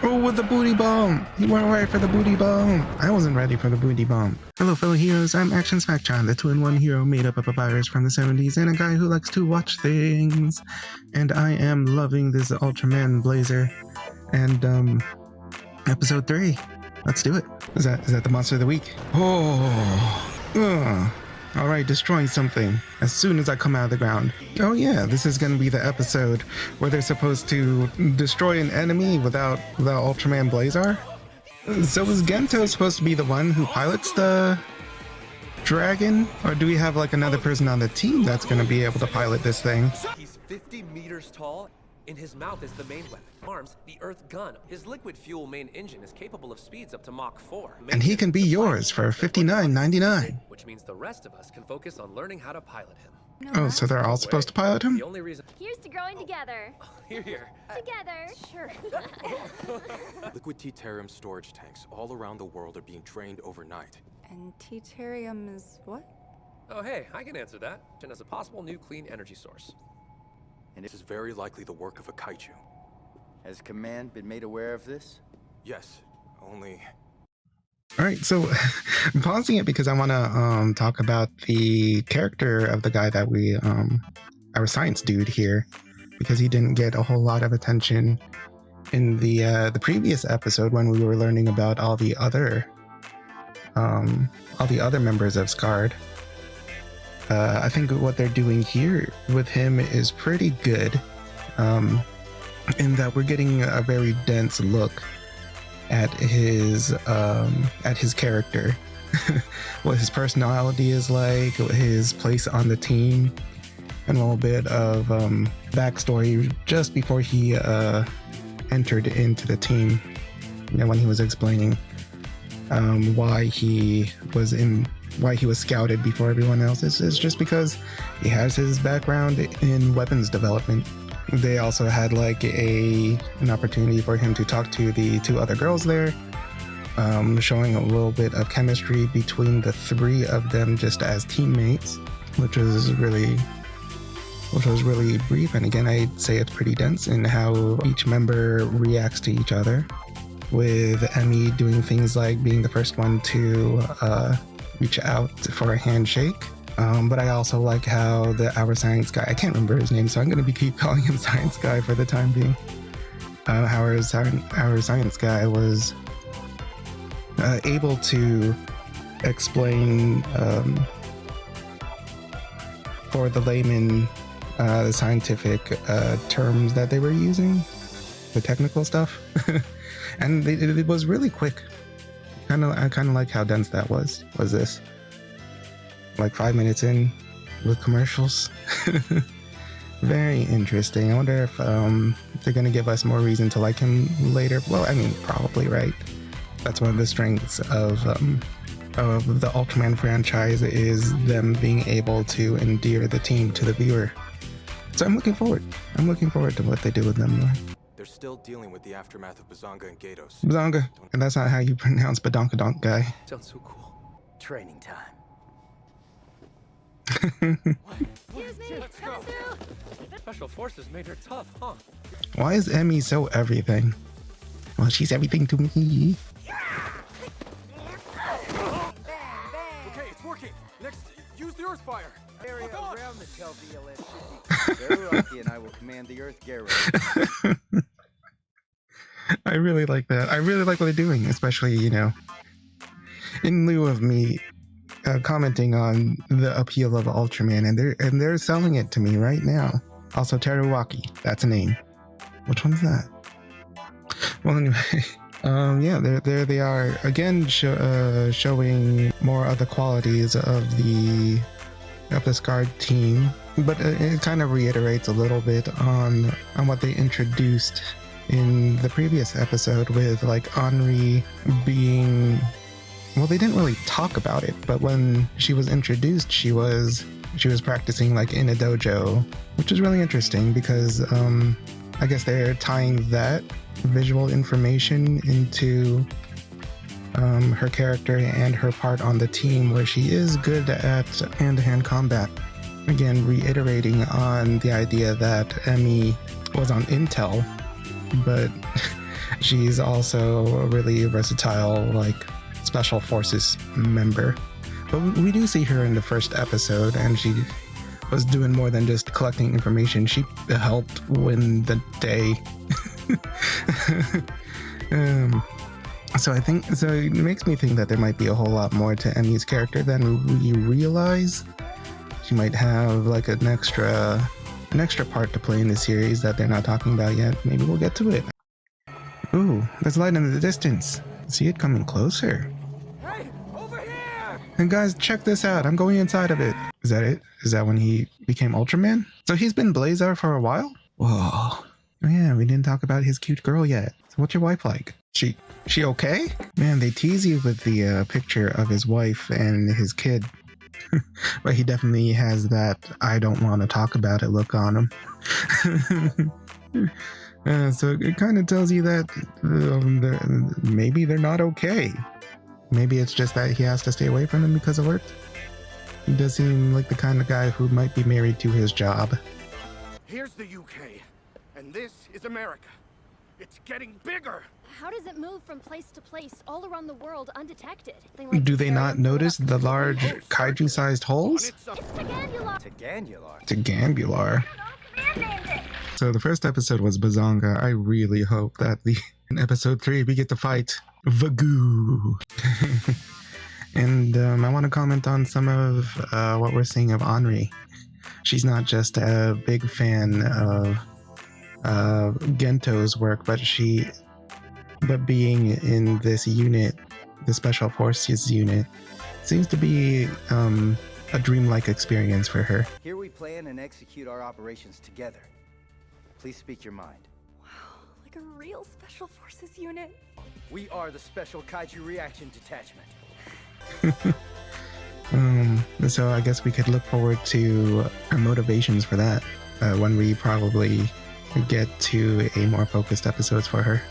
Oh, with the booty bomb! You weren't ready for the booty bomb! I wasn't ready for the booty bomb. Hello, fellow heroes. I'm Action Smacchan, the 2-in-1 hero made up of a virus from the 70s and a guy who likes to watch things. And I am loving this Ultraman Blazar. And, episode 3. Let's do it. Is that the monster of the week? Oh. Alright, destroying something as soon as I come out of the ground. Oh yeah, this is gonna be the episode where they're supposed to destroy an enemy without Ultraman Blazar? So is Gento supposed to be the one who pilots the dragon? Or do we have like another person on the team that's gonna be able to pilot this thing? He's 50 meters tall. In his mouth is the main weapon. Arms, the Earth gun. His liquid fuel main engine is capable of speeds up to Mach 4. And he can be yours for $59.99. Which means the rest of us can focus on learning how to pilot him. Oh, so they're all supposed to pilot him? The only reason... Here's to growing together. Here. Together. Sure. Liquid deuterium storage tanks all around the world are being drained overnight. And deuterium is what? Oh, hey, I can answer that. And as a possible new clean energy source. And this is very likely the work of a kaiju. Has Command been made aware of this? Yes, only... Alright, so I'm pausing it because I want to talk about the character of the guy that we, our science dude here, because he didn't get a whole lot of attention in the previous episode when we were learning about all the other members of SCARD. I think what they're doing here with him is pretty good, in that we're getting a very dense look at his character, what his personality is like, what his place on the team, and a little bit of backstory just before he entered into the team. You know, when he was explaining why he was scouted before everyone else. It's just because he has his background in weapons development. They also had like an opportunity for him to talk to the 2 other girls there, showing a little bit of chemistry between the 3 of them just as teammates, which was really brief. And again, I'd say it's pretty dense in how each member reacts to each other, with Emmy doing things like being the first one to reach out for a handshake. But I also like how our science guy, I can't remember his name, so I'm going to keep calling him science guy for the time being. Our science guy was able to explain for the layman the scientific terms that they were using, the technical stuff. And it was really quick. I kind of like how dense that was. Was this like 5 minutes in with commercials? Very interesting. I wonder if they're gonna give us more reason to like him later. Well, I mean, probably, right? That's one of the strengths of the Ultraman franchise, is them being able to endear the team to the viewer. So I'm looking forward to what they do with them. They're still dealing with the aftermath of Bazanga and Gatos. Bazanga, and that's not how you pronounce Badonkadonk, guy. Sounds so cool. Training time. Excuse me. Come through. Special forces made her tough, huh? Why is Emmy so everything? Well, she's everything to me. Okay, it's working. Next, use the Earth Fire. Area around the Tel VLS should be very lucky, and I will command the Earth Garrow. I really like that. I really like what they're doing, especially, you know, in lieu of me commenting on the appeal of Ultraman, and they're selling it to me right now. Also, Teruwaki, that's a name. Which one's that? Well, anyway, yeah, there they are again, showing more of the qualities of the SCARD team, but it kind of reiterates a little bit on what they introduced in the previous episode, with like Henri being, well, they didn't really talk about it, but when she was introduced, she was practicing like in a dojo, which is really interesting because I guess they're tying that visual information into her character and her part on the team, where she is good at hand-to-hand combat. Again, reiterating on the idea that Emmy was on Intel, but She's also a really versatile, like, special forces member. But we do see her in the first episode, and she was doing more than just collecting information. She helped win the day. So it makes me think that there might be a whole lot more to Emmy's character than we realize. She might have like an extra part to play in the series that they're not talking about yet. Maybe we'll get to it. Ooh, there's light in the distance. See it coming closer. Hey, over here! And guys, check this out. I'm going inside of it. Is that it? Is that when he became Ultraman? So he's been Blazar for a while? Whoa. Oh yeah, we didn't talk about his cute girl yet. So what's your wife like? She okay? Man, they tease you with the picture of his wife and his kid. But he definitely has that I don't want to talk about it look on him. So it kind of tells you that maybe they're not okay. Maybe it's just that he has to stay away from them because of work. He does seem like the kind of guy who might be married to his job. Here's the UK, and this is America. It's getting bigger. How does it move from place to place all around the world undetected? Do they not notice the large kaiju-sized holes? It's Gambular. To Gambular. To Gambular. So the first episode was Bazonga. I really hope that in episode 3 we get to fight Vagoo. And I want to comment on some of what we're seeing of Henri. She's not just a big fan of Gento's work, but being in this unit, the Special Forces unit, seems to be a dreamlike experience for her. Here we plan and execute our operations together. Please speak your mind. Wow, like a real special forces unit. We are the Special Kaiju Reaction Detachment. So I guess we could look forward to our motivations for that when we probably get to a more focused episodes for her.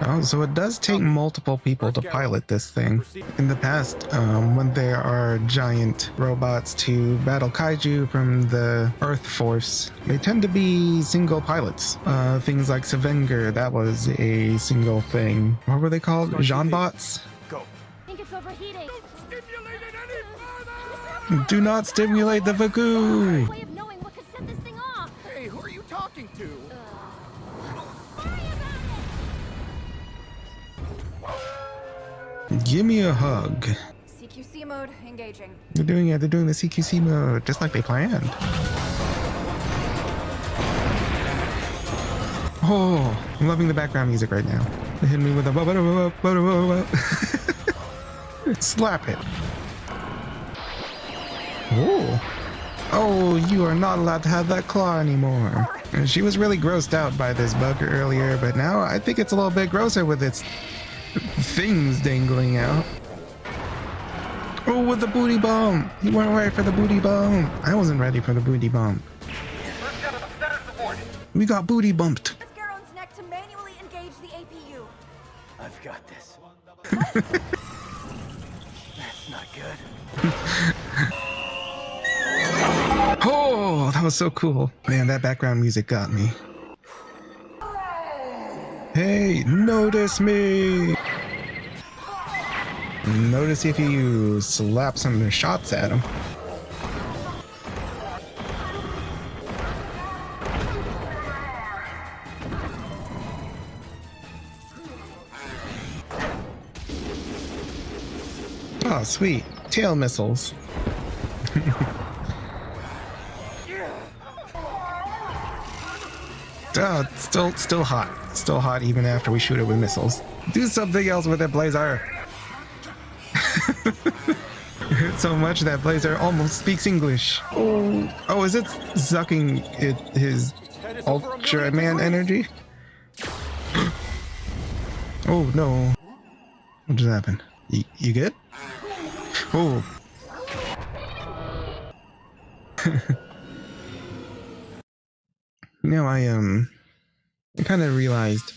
Oh, so it does take multiple people to pilot this thing. In the past, when there are giant robots to battle kaiju from the Earth Force, they tend to be single pilots. Things like Savenger, that was a single thing. What were they called? Jeanbots? Go. I think it's overheating. Stimulate it any further! Do not stimulate the Vagoo! Way of knowing what could set this thing off. Hey, who are you talking to? Give me a hug. CQC mode engaging. They're doing it. They're doing the CQC mode just like they planned. Oh, I'm loving the background music right now. They hit me with a slap it. Oh, you are not allowed to have that claw anymore. And she was really grossed out by this bug earlier, but now I think it's a little bit grosser with its things dangling out. Oh, with the booty bump! You weren't ready for the booty bump. I wasn't ready for the booty bump. We got booty bumped. Press Garon's neck to manually engage the APU. I've got this. That's not good. Oh, that was so cool. Man, that background music got me. Hey, notice me! Notice if you slap some shots at him. Oh, sweet. Tail missiles. Still hot. Still hot even after we shoot it with missiles. Do something else with it, Blazar. So much that Blazar almost speaks English. Oh, is it sucking his Ultraman energy? Oh no. What just happened? You good? Oh. You know, I kind of realized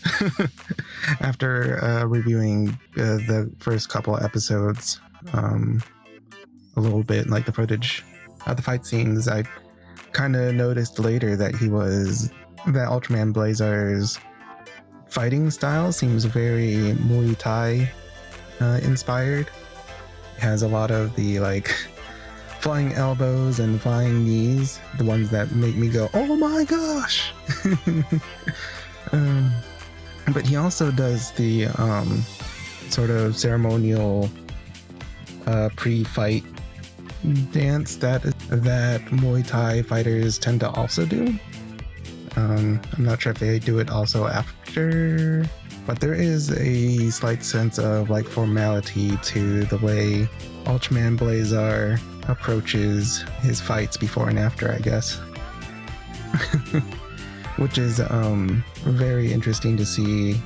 after reviewing the first couple of episodes a little bit, like the footage of the fight scenes, I kind of noticed later that Ultraman Blazar's fighting style seems very Muay Thai inspired. It has a lot of the like flying elbows and flying knees, the ones that make me go, oh my gosh. But he also does the sort of ceremonial pre-fight dance that Muay Thai fighters tend to also do. I'm not sure if they do it also after, but there is a slight sense of like formality to the way Ultraman Blazar approaches his fights before and after, I guess. Which is very interesting to see